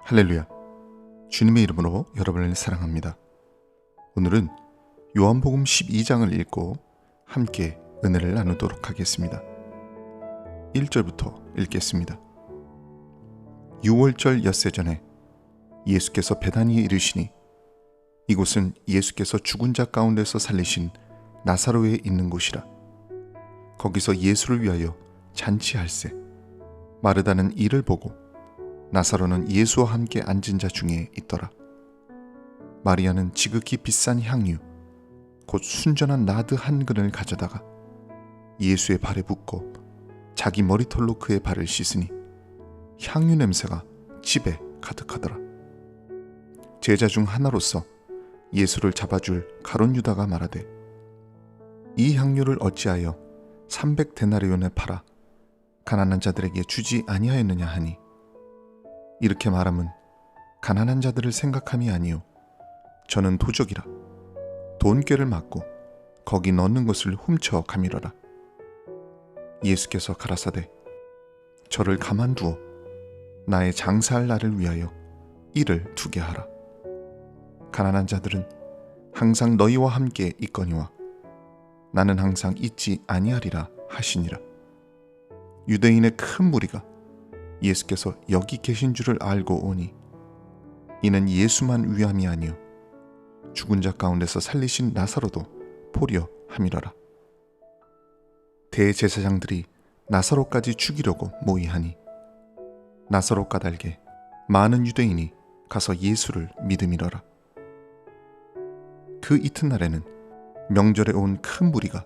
할렐루야. 주님의 이름으로 여러분을 사랑합니다. 오늘은 요한복음 12장을 읽고 함께 은혜를 나누도록 하겠습니다. 1절부터 읽겠습니다. 6월절 엿새 전에 예수께서 베다니에 이르시니 이곳은 예수께서 죽은 자 가운데서 살리신 나사로에 있는 곳이라. 거기서 예수를 위하여 잔치할세. 마르다는 이를 보고 나사로는 예수와 함께 앉은 자 중에 있더라. 마리아는 지극히 비싼 향유 곧 순전한 나드 한 근을 가져다가 예수의 발에 붓고 자기 머리털로 그의 발을 씻으니 향유 냄새가 집에 가득하더라. 제자 중 하나로서 예수를 잡아줄 가룟 유다가 말하되 이 향유를 어찌하여 300데나리온에 팔아 가난한 자들에게 주지 아니하였느냐 하니, 이렇게 말함은 가난한 자들을 생각함이 아니요 저는 도적이라 돈꾀를 맞고 거기 넣는 것을 훔쳐 가미러라. 예수께서 가라사대 저를 가만두어 나의 장사할 날을 위하여 일을 두게 하라. 가난한 자들은 항상 너희와 함께 있거니와 나는 항상 있지 아니하리라 하시니라. 유대인의 큰 무리가 예수께서 여기 계신 줄을 알고 오니 이는 예수만 위함이 아니요 죽은 자 가운데서 살리신 나사로도 보려 함이러라. 대제사장들이 나사로까지 죽이려고 모의하니 나사로 까닭에 많은 유대인이 가서 예수를 믿음이러라. 그 이튿날에는 명절에 온 큰 무리가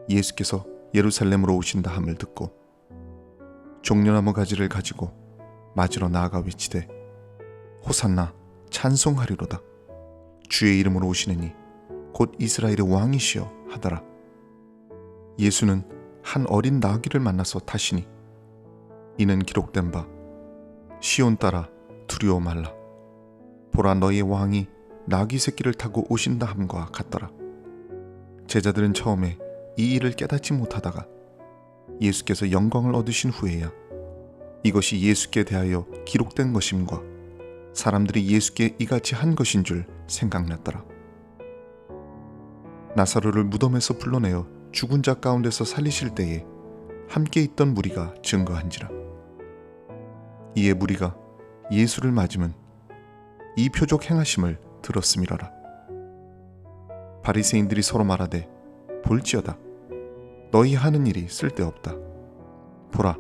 예수께서 예루살렘으로 오신다 함을 듣고 종려나무 가지를 가지고 맞으러 나아가 외치되 호산나 찬송하리로다. 주의 이름으로 오시느니 곧 이스라엘의 왕이시여 하더라. 예수는 한 어린 나귀를 만나서 타시니 이는 기록된 바 시온 따라 두려워 말라. 보라 너희의 왕이 나귀 새끼를 타고 오신다 함과 같더라. 제자들은 처음에 이 일을 깨닫지 못하다가 예수께서 영광을 얻으신 후에야 이것이 예수께 대하여 기록된 것임과 사람들이 예수께 이같이 한 것인 줄 생각났더라. 나사로를 무덤에서 불러내어 죽은 자 가운데서 살리실 때에 함께 있던 무리가 증거한지라. 이에 무리가 예수를 맞으면 이 표적 행하심을 들었음이러라. 바리새인들이 서로 말하되 볼지어다 너희 하는 일이 쓸데없다. 보라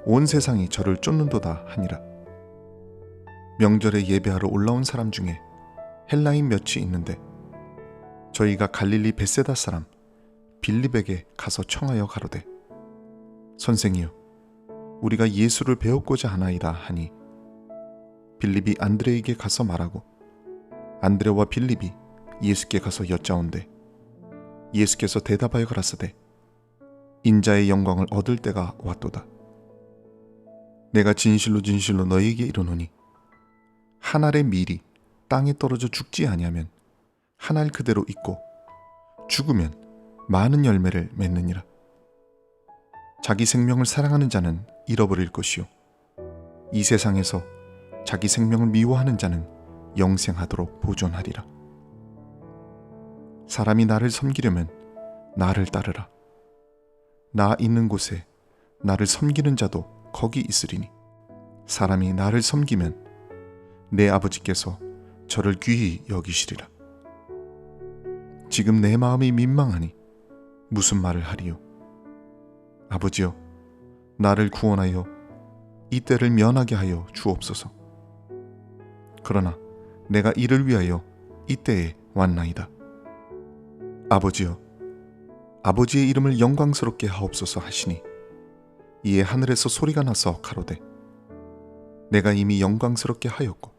온 세상이 저를 쫓는도다 하니라. 명절에 예배하러 올라온 사람 중에 헬라인 몇이 있는데 저희가 갈릴리 벳세다 사람 빌립에게 가서 청하여 가로되 선생이여 우리가 예수를 배웠고자 하나이다 하니, 빌립이 안드레에게 가서 말하고 안드레와 빌립이 예수께 가서 여짜온대 예수께서 대답하여 가라사대 인자의 영광을 얻을 때가 왔도다. 내가 진실로 진실로 너희에게 이르노니 한 알의 밀이 땅에 떨어져 죽지 아니하면 한 알 그대로 있고 죽으면 많은 열매를 맺느니라. 자기 생명을 사랑하는 자는 잃어버릴 것이요 이 세상에서 자기 생명을 미워하는 자는 영생하도록 보존하리라. 사람이 나를 섬기려면 나를 따르라. 나 있는 곳에 나를 섬기는 자도 거기 있으리니 사람이 나를 섬기면 내 아버지께서 저를 귀히 여기시리라. 지금 내 마음이 민망하니 무슨 말을 하리요. 아버지여 나를 구원하여 이 때를 면하게 하여 주옵소서. 그러나 내가 이를 위하여 이 때에 왔나이다. 아버지여 아버지의 이름을 영광스럽게 하옵소서 하시니 이에 하늘에서 소리가 나서 가로되 내가 이미 영광스럽게 하였고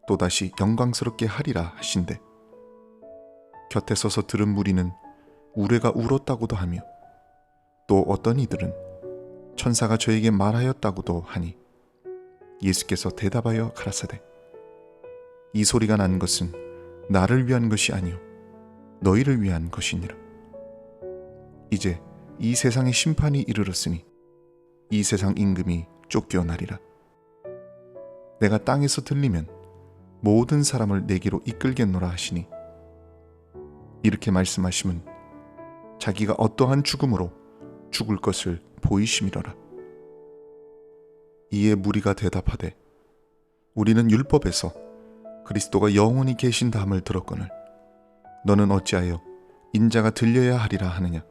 또다시 영광스럽게 하리라 하신대 곁에 서서 들은 무리는 우레가 울었다고도 하며 또 어떤 이들은 천사가 저에게 말하였다고도 하니 예수께서 대답하여 가라사대 이 소리가 난 것은 나를 위한 것이 아니요 너희를 위한 것이니라. 이제 이 세상의 심판이 이르렀으니 이 세상 임금이 쫓겨나리라. 내가 땅에서 들리면 모든 사람을 내게로 이끌겠노라 하시니, 이렇게 말씀하심은 자기가 어떠한 죽음으로 죽을 것을 보이심이로라. 이에 무리가 대답하되, 우리는 율법에서 그리스도가 영원히 계신다함을 들었거늘 너는 어찌하여 인자가 들려야 하리라 하느냐?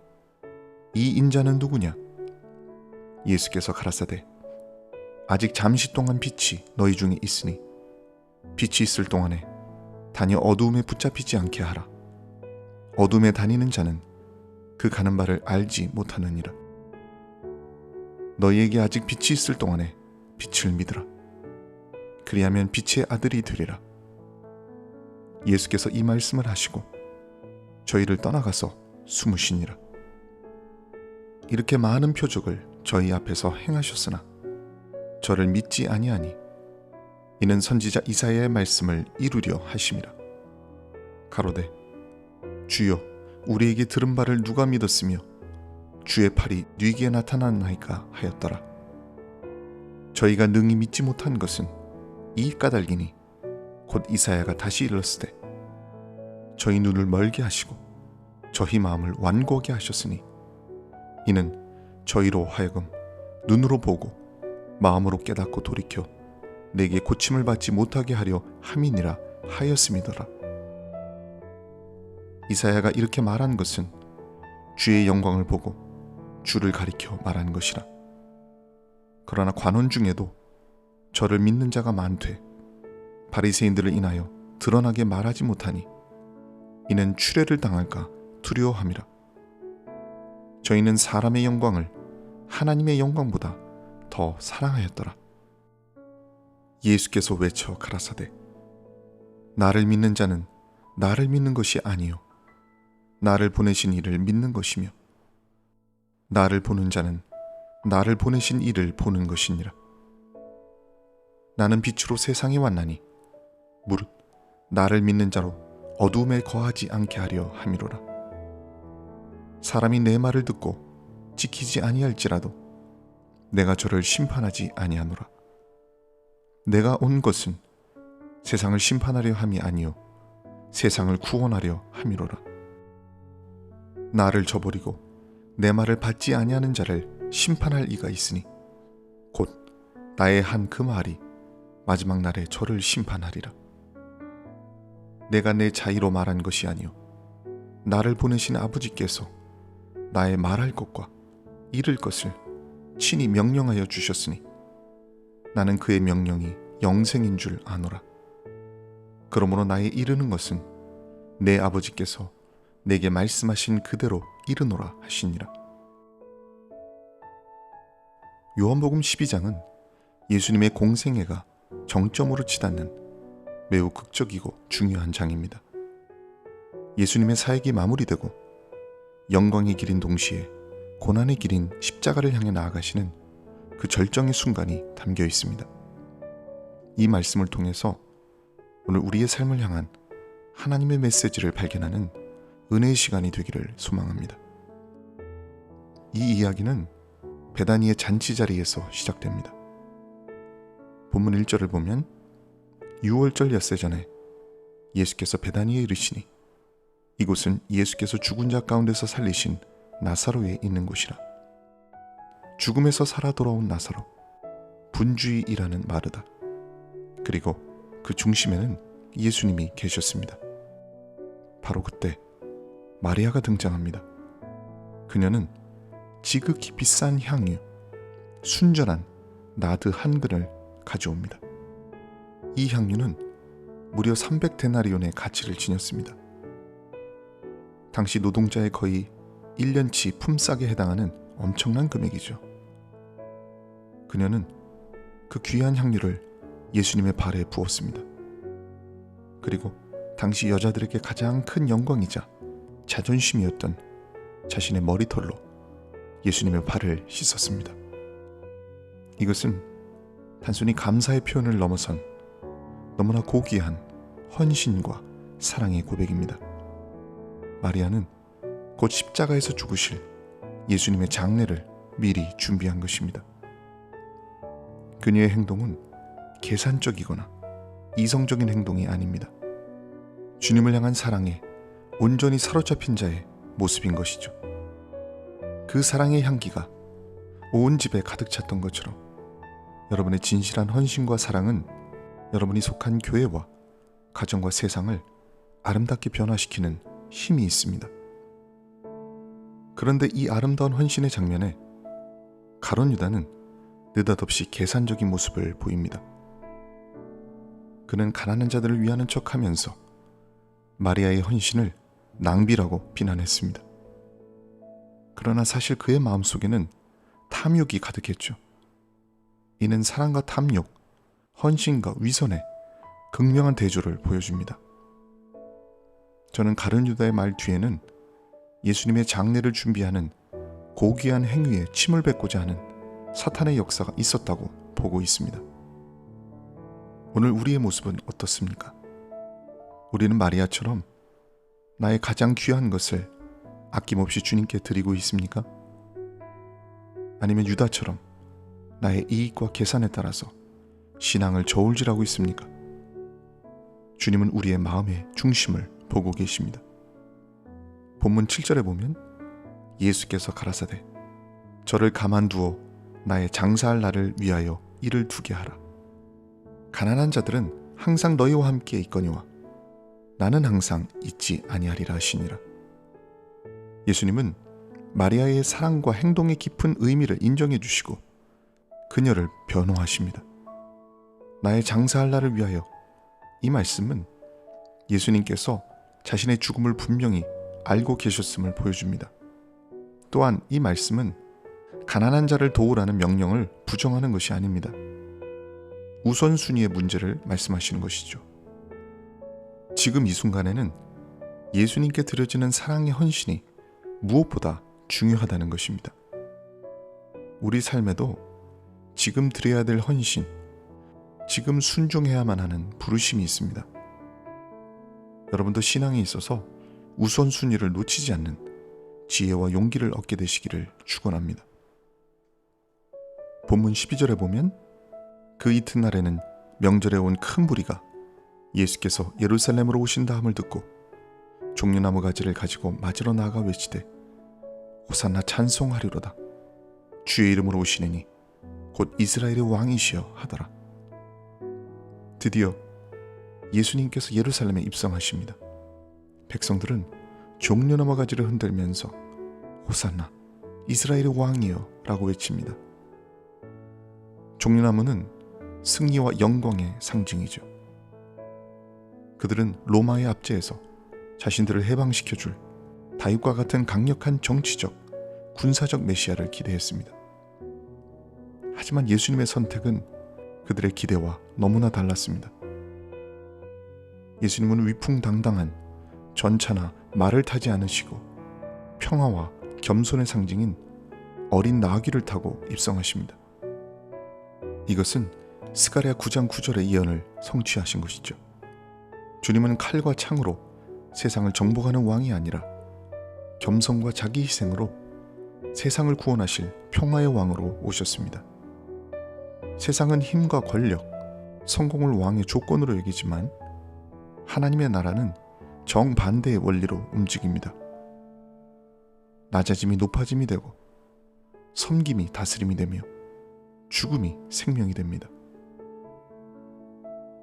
이 인자는 누구냐? 예수께서 가라사대, 아직 잠시 동안 빛이 너희 중에 있으니 빛이 있을 동안에 다녀 어두움에 붙잡히지 않게 하라. 어둠에 다니는 자는 그 가는 바를 알지 못하느니라. 너희에게 아직 빛이 있을 동안에 빛을 믿으라. 그리하면 빛의 아들이 되리라. 예수께서 이 말씀을 하시고 저희를 떠나가서 숨으시니라. 이렇게 많은 표적을 저희 앞에서 행하셨으나 저를 믿지 아니하니 이는 선지자 이사야의 말씀을 이루려 하심이라. 가로되, 주여, 우리에게 들은 바를 누가 믿었으며 주의 팔이 뉘게 나타났나이까 하였더라. 저희가 능히 믿지 못한 것은 이 까닭이니 곧 이사야가 다시 일렀으되, 저희 눈을 멀게 하시고 저희 마음을 완고하게 하셨으니 이는 저희로 하여금 눈으로 보고 마음으로 깨닫고 돌이켜 내게 고침을 받지 못하게 하려 함이니라 하였음이더라. 이사야가 이렇게 말한 것은 주의 영광을 보고 주를 가리켜 말한 것이라. 그러나 관원 중에도 저를 믿는 자가 많되 바리새인들을 인하여 드러나게 말하지 못하니 이는 추례를 당할까 두려워함이라. 저희는 사람의 영광을 하나님의 영광보다 더 사랑하였더라. 예수께서 외쳐 가라사대, 나를 믿는 자는 나를 믿는 것이 아니요 나를 보내신 이를 믿는 것이며 나를 보는 자는 나를 보내신 이를 보는 것이니라. 나는 빛으로 세상에 왔나니 무릇 나를 믿는 자로 어두움에 거하지 않게 하려 함이로라. 사람이 내 말을 듣고 지키지 아니할지라도 내가 저를 심판하지 아니하노라. 내가 온 것은 세상을 심판하려 함이 아니요 세상을 구원하려 함이로라. 나를 저버리고 내 말을 받지 아니하는 자를 심판할 이가 있으니 곧 나의 한 그 말이 마지막 날에 저를 심판하리라. 내가 내 자의로 말한 것이 아니요 나를 보내신 아버지께서 나의 말할 것과 이를 것을 친히 명령하여 주셨으니 나는 그의 명령이 영생인 줄 아노라. 그러므로 나의 이르는 것은 내 아버지께서 내게 말씀하신 그대로 이르노라 하시니라. 요한복음 12장은 예수님의 공생애가 정점으로 치닫는 매우 극적이고 중요한 장입니다. 예수님의 사역이 마무리되고 영광의 길인 동시에 고난의 길인 십자가를 향해 나아가시는 그 절정의 순간이 담겨 있습니다. 이 말씀을 통해서 오늘 우리의 삶을 향한 하나님의 메시지를 발견하는 은혜의 시간이 되기를 소망합니다. 이 이야기는 베다니의 잔치 자리에서 시작됩니다. 본문 1절을 보면 6월절 엿새 전에 예수께서 베다니에 이르시니 이곳은 예수께서 죽은 자 가운데서 살리신 나사로에 있는 곳이라. 죽음에서 살아 돌아온 나사로, 분주이라는 마르다, 그리고 그 중심에는 예수님이 계셨습니다. 바로 그때 마리아가 등장합니다. 그녀는 지극히 비싼 향유, 순전한 나드 한 근을 가져옵니다. 이 향유는 무려 300데나리온의 가치를 지녔습니다. 당시 노동자의 거의 1년치 품삯에 해당하는 엄청난 금액이죠. 그녀는 그 귀한 향유를 예수님의 발에 부었습니다. 그리고 당시 여자들에게 가장 큰 영광이자 자존심이었던 자신의 머리털로 예수님의 발을 씻었습니다. 이것은 단순히 감사의 표현을 넘어선 너무나 고귀한 헌신과 사랑의 고백입니다. 마리아는 곧 십자가에서 죽으실 예수님의 장례를 미리 준비한 것입니다. 그녀의 행동은 계산적이거나 이성적인 행동이 아닙니다. 주님을 향한 사랑에 온전히 사로잡힌 자의 모습인 것이죠. 그 사랑의 향기가 온 집에 가득 찼던 것처럼 여러분의 진실한 헌신과 사랑은 여러분이 속한 교회와 가정과 세상을 아름답게 변화시키는 힘이 있습니다. 그런데 이 아름다운 헌신의 장면에 가룟 유다는 느닷없이 계산적인 모습을 보입니다. 그는 가난한 자들을 위하는 척하면서 마리아의 헌신을 낭비라고 비난했습니다. 그러나 사실 그의 마음속에는 탐욕이 가득했죠. 이는 사랑과 탐욕, 헌신과 위선의 극명한 대조를 보여줍니다. 저는 가룟 유다의 말 뒤에는 예수님의 장례를 준비하는 고귀한 행위에 침을 뱉고자 하는 사탄의 역사가 있었다고 보고 있습니다. 오늘 우리의 모습은 어떻습니까? 우리는 마리아처럼 나의 가장 귀한 것을 아낌없이 주님께 드리고 있습니까? 아니면 유다처럼 나의 이익과 계산에 따라서 신앙을 저울질하고 있습니까? 주님은 우리의 마음의 중심을 보고 계십니다. 본문 7절에 보면 예수께서 가라사대 저를 가만두어 나의 장사할 날을 위하여 이를 두게 하라. 가난한 자들은 항상 너희와 함께 있거니와 나는 항상 있지 아니하리라 하시니라. 예수님은 마리아의 사랑과 행동의 깊은 의미를 인정해 주시고 그녀를 변호하십니다. 나의 장사할 날을 위하여, 이 말씀은 예수님께서 자신의 죽음을 분명히 알고 계셨음을 보여줍니다. 또한 이 말씀은 가난한 자를 도우라는 명령을 부정하는 것이 아닙니다. 우선순위의 문제를 말씀하시는 것이죠. 지금 이 순간에는 예수님께 드려지는 사랑의 헌신이 무엇보다 중요하다는 것입니다. 우리 삶에도 지금 드려야 될 헌신, 지금 순종해야만 하는 부르심이 있습니다. 여러분도 신앙에 있어서 우선순위를 놓치지 않는 지혜와 용기를 얻게 되시기를 축원합니다. 본문 12절에 보면 그 이튿날에는 명절에 온 큰 무리가 예수께서 예루살렘으로 오신다 함을 듣고 종려나무 가지를 가지고 맞으러 나아가 외치되 호산나 찬송하리로다. 주의 이름으로 오시느니 곧 이스라엘의 왕이시여 하더라. 드디어 예수님께서 예루살렘에 입성하십니다. 백성들은 종려나무 가지를 흔들면서 호산나 이스라엘의 왕이여 라고 외칩니다. 종려나무는 승리와 영광의 상징이죠. 그들은 로마의 압제에서 자신들을 해방시켜줄 다윗과 같은 강력한 정치적, 군사적 메시아를 기대했습니다. 하지만 예수님의 선택은 그들의 기대와 너무나 달랐습니다. 예수님은 위풍당당한 전차나 말을 타지 않으시고 평화와 겸손의 상징인 어린 나귀를 타고 입성하십니다. 이것은 스가랴 9장 9절의 예언을 성취하신 것이죠. 주님은 칼과 창으로 세상을 정복하는 왕이 아니라 겸손과 자기 희생으로 세상을 구원하실 평화의 왕으로 오셨습니다. 세상은 힘과 권력, 성공을 왕의 조건으로 여기지만 하나님의 나라는 정반대의 원리로 움직입니다. 낮아짐이 높아짐이 되고 섬김이 다스림이 되며 죽음이 생명이 됩니다.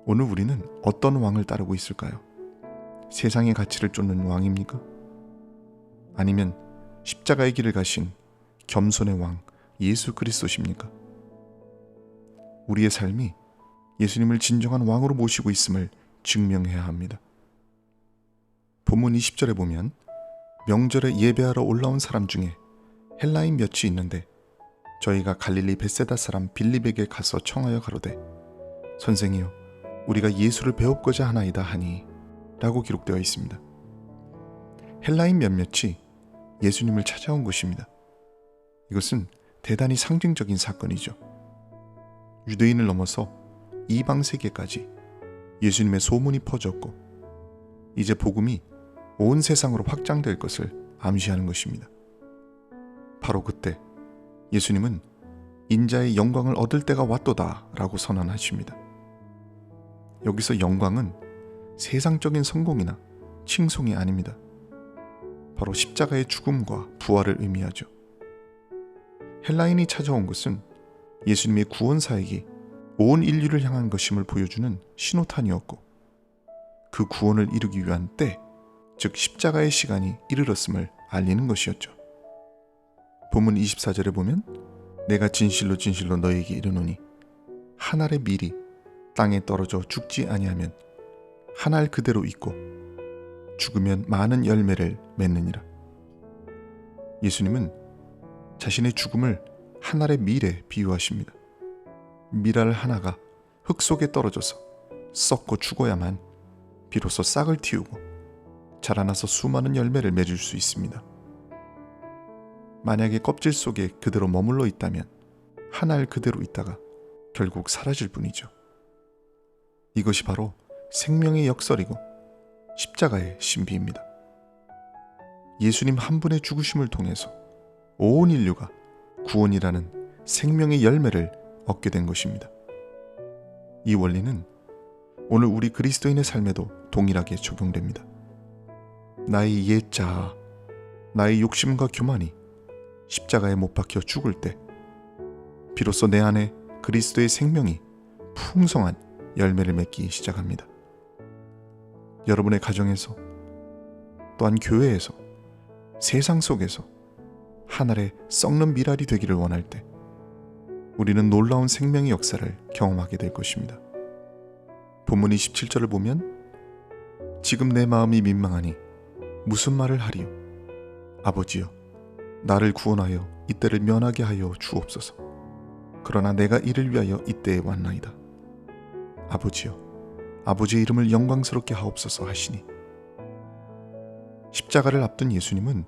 오늘 우리는 어떤 왕을 따르고 있을까요? 세상의 가치를 쫓는 왕입니까? 아니면 십자가의 길을 가신 겸손의 왕 예수 그리스도십니까? 우리의 삶이 예수님을 진정한 왕으로 모시고 있음을 증명해야 합니다. 본문 20절에 보면 명절에 예배하러 올라온 사람 중에 헬라인 몇이 있는데 저희가 갈릴리 벳세다 사람 빌립에게 가서 청하여 가로되 선생이여 우리가 예수를 배웁고자 하나이다 하니 라고 기록되어 있습니다. 헬라인 몇몇이 예수님을 찾아온 것입니다. 이것은 대단히 상징적인 사건이죠. 유대인을 넘어서 이방 세계까지 예수님의 소문이 퍼졌고 이제 복음이 온 세상으로 확장될 것을 암시하는 것입니다. 바로 그때 예수님은 인자의 영광을 얻을 때가 왔도다 라고 선언하십니다. 여기서 영광은 세상적인 성공이나 칭송이 아닙니다. 바로 십자가의 죽음과 부활을 의미하죠. 헬라인이 찾아온 것은 예수님의 구원 사역이 온 인류를 향한 것임을 보여주는 신호탄이었고, 그 구원을 이루기 위한 때, 즉 십자가의 시간이 이르렀음을 알리는 것이었죠. 본문 24절에 보면 내가 진실로 진실로 너희에게 이르노니 한 알의 밀이 땅에 떨어져 죽지 아니하면 한 알 그대로 있고 죽으면 많은 열매를 맺느니라. 예수님은 자신의 죽음을 한 알의 밀에 비유하십니다. 밀알 하나가 흙 속에 떨어져서 썩고 죽어야만 비로소 싹을 틔우고 자라나서 수많은 열매를 맺을 수 있습니다. 만약에 껍질 속에 그대로 머물러 있다면 한 알 그대로 있다가 결국 사라질 뿐이죠. 이것이 바로 생명의 역설이고 십자가의 신비입니다. 예수님 한 분의 죽으심을 통해서 온 인류가 구원이라는 생명의 열매를 얻게 된 것입니다. 이 원리는 오늘 우리 그리스도인의 삶에도 동일하게 적용됩니다. 나의 옛 자아, 나의 욕심과 교만이 십자가에 못 박혀 죽을 때 비로소 내 안에 그리스도의 생명이 풍성한 열매를 맺기 시작합니다. 여러분의 가정에서, 또한 교회에서, 세상 속에서 하늘의 썩는 밀알이 되기를 원할 때 우리는 놀라운 생명의 역사를 경험하게 될 것입니다. 본문 27절을 보면 지금 내 마음이 민망하니 무슨 말을 하리요? 아버지여, 나를 구원하여 이때를 면하게 하여 주옵소서. 그러나 내가 이를 위하여 이때에 왔나이다. 아버지여, 아버지의 이름을 영광스럽게 하옵소서 하시니, 십자가를 앞둔 예수님은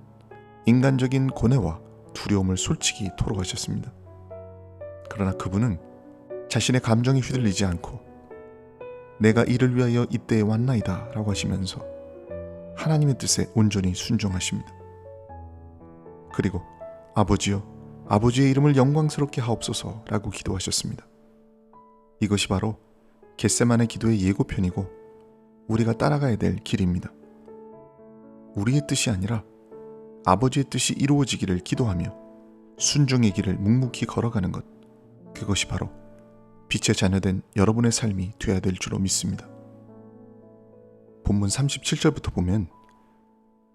인간적인 고뇌와 두려움을 솔직히 토로하셨습니다. 그러나 그분은 자신의 감정에 휘둘리지 않고 내가 이를 위하여 이때에 왔나이다 라고 하시면서 하나님의 뜻에 온전히 순종하십니다. 그리고 아버지여, 아버지의 이름을 영광스럽게 하옵소서 라고 기도하셨습니다. 이것이 바로 겟세마네 기도의 예고편이고 우리가 따라가야 될 길입니다. 우리의 뜻이 아니라 아버지의 뜻이 이루어지기를 기도하며 순종의 길을 묵묵히 걸어가는 것, 그것이 바로 빛의 자녀된 여러분의 삶이 되어야 될 줄로 믿습니다. 본문 37절부터 보면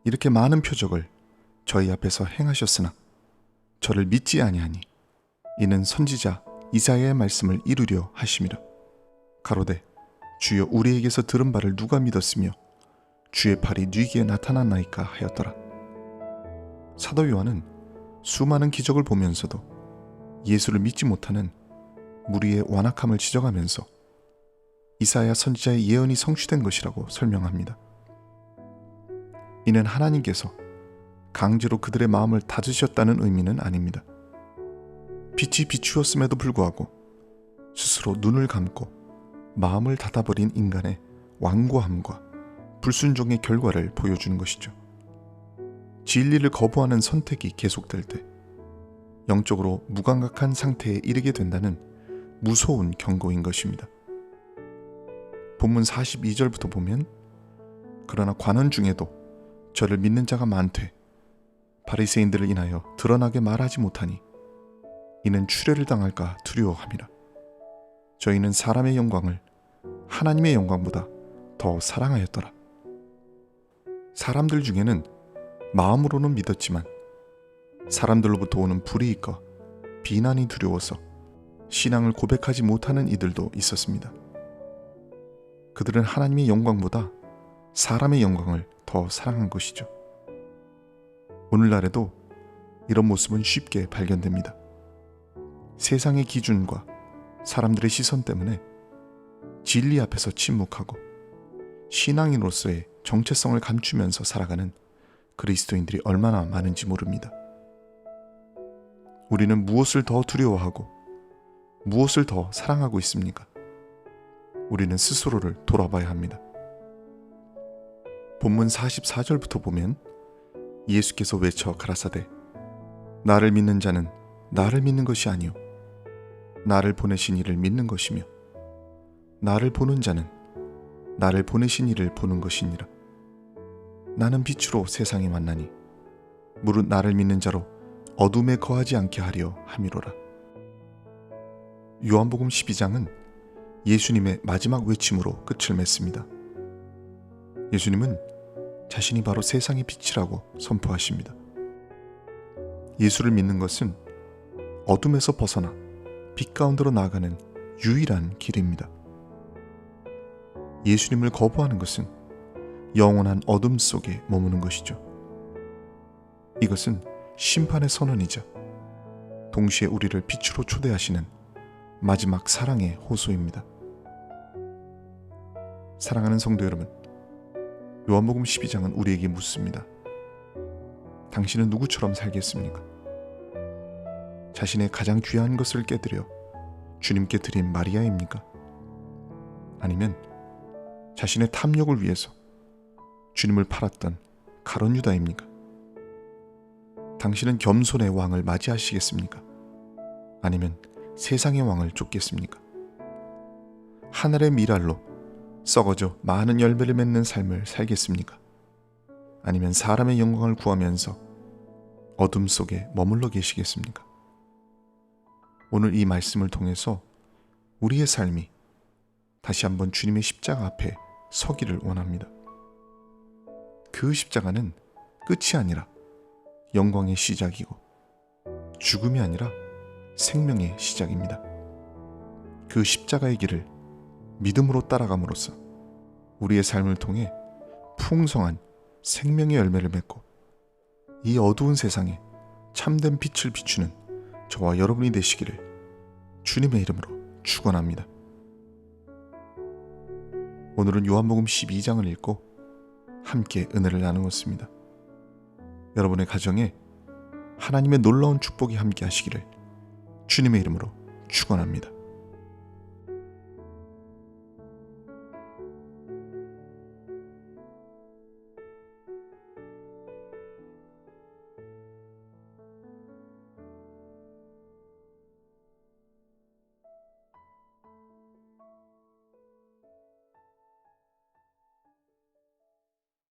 이렇게 많은 표적을 저희 앞에서 행하셨으나 저를 믿지 아니하니 이는 선지자 이사야의 말씀을 이루려 하심이라. 가로되 주여, 우리에게서 들은 바를 누가 믿었으며 주의 팔이 뉘게 나타났나이까 하였더라. 사도 요한은 수많은 기적을 보면서도 예수를 믿지 못하는 무리의 완악함을 지적하면서 이사야 선지자의 예언이 성취된 것이라고 설명합니다. 이는 하나님께서 강제로 그들의 마음을 닫으셨다는 의미는 아닙니다. 빛이 비추었음에도 불구하고 스스로 눈을 감고 마음을 닫아버린 인간의 완고함과 불순종의 결과를 보여주는 것이죠. 진리를 거부하는 선택이 계속될 때 영적으로 무감각한 상태에 이르게 된다는 무서운 경고인 것입니다. 본문 42절부터 보면 그러나 관원 중에도 저를 믿는 자가 많되 바리새인들을 인하여 드러나게 말하지 못하니 이는 추례를 당할까 두려워함이라. 저희는 사람의 영광을 하나님의 영광보다 더 사랑하였더라. 사람들 중에는 마음으로는 믿었지만 사람들로부터 오는 불이익과 비난이 두려워서 신앙을 고백하지 못하는 이들도 있었습니다. 그들은 하나님의 영광보다 사람의 영광을 더 사랑한 것이죠. 오늘날에도 이런 모습은 쉽게 발견됩니다. 세상의 기준과 사람들의 시선 때문에 진리 앞에서 침묵하고 신앙인으로서의 정체성을 감추면서 살아가는 그리스도인들이 얼마나 많은지 모릅니다. 우리는 무엇을 더 두려워하고 무엇을 더 사랑하고 있습니까? 우리는 스스로를 돌아봐야 합니다. 본문 44절부터 보면 예수께서 외쳐 가라사대 나를 믿는 자는 나를 믿는 것이 아니요 나를 보내신 이를 믿는 것이며 나를 보는 자는 나를 보내신 이를 보는 것이니라. 나는 빛으로 세상에 만나니 무릇 나를 믿는 자로 어둠에 거하지 않게 하려 함이로라. 요한복음 12장은 예수님의 마지막 외침으로 끝을 맺습니다. 예수님은 자신이 바로 세상의 빛이라고 선포하십니다. 예수를 믿는 것은 어둠에서 벗어나 빛 가운데로 나아가는 유일한 길입니다. 예수님을 거부하는 것은 영원한 어둠 속에 머무는 것이죠. 이것은 심판의 선언이자 동시에 우리를 빛으로 초대하시는 마지막 사랑의 호소입니다. 사랑하는 성도 여러분, 요한복음 12장은 우리에게 묻습니다. 당신은 누구처럼 살겠습니까? 자신의 가장 귀한 것을 깨뜨려 주님께 드린 마리아입니까? 아니면 자신의 탐욕을 위해서 주님을 팔았던 가룟 유다입니까? 당신은 겸손의 왕을 맞이하시겠습니까? 아니면 세상의 왕을 쫓겠습니까? 하늘의 미랄로 썩어져 많은 열매를 맺는 삶을 살겠습니까? 아니면 사람의 영광을 구하면서 어둠 속에 머물러 계시겠습니까? 오늘 이 말씀을 통해서 우리의 삶이 다시 한번 주님의 십자가 앞에 서기를 원합니다. 그 십자가는 끝이 아니라 영광의 시작이고 죽음이 아니라 생명의 시작입니다. 그 십자가의 길을 믿음으로 따라감으로써 우리의 삶을 통해 풍성한 생명의 열매를 맺고 이 어두운 세상에 참된 빛을 비추는 저와 여러분이 되시기를 주님의 이름으로 축원합니다. 오늘은 요한복음 12장을 읽고 함께 은혜를 나누었습니다. 여러분의 가정에 하나님의 놀라운 축복이 함께 하시기를 주님의 이름으로 축원합니다.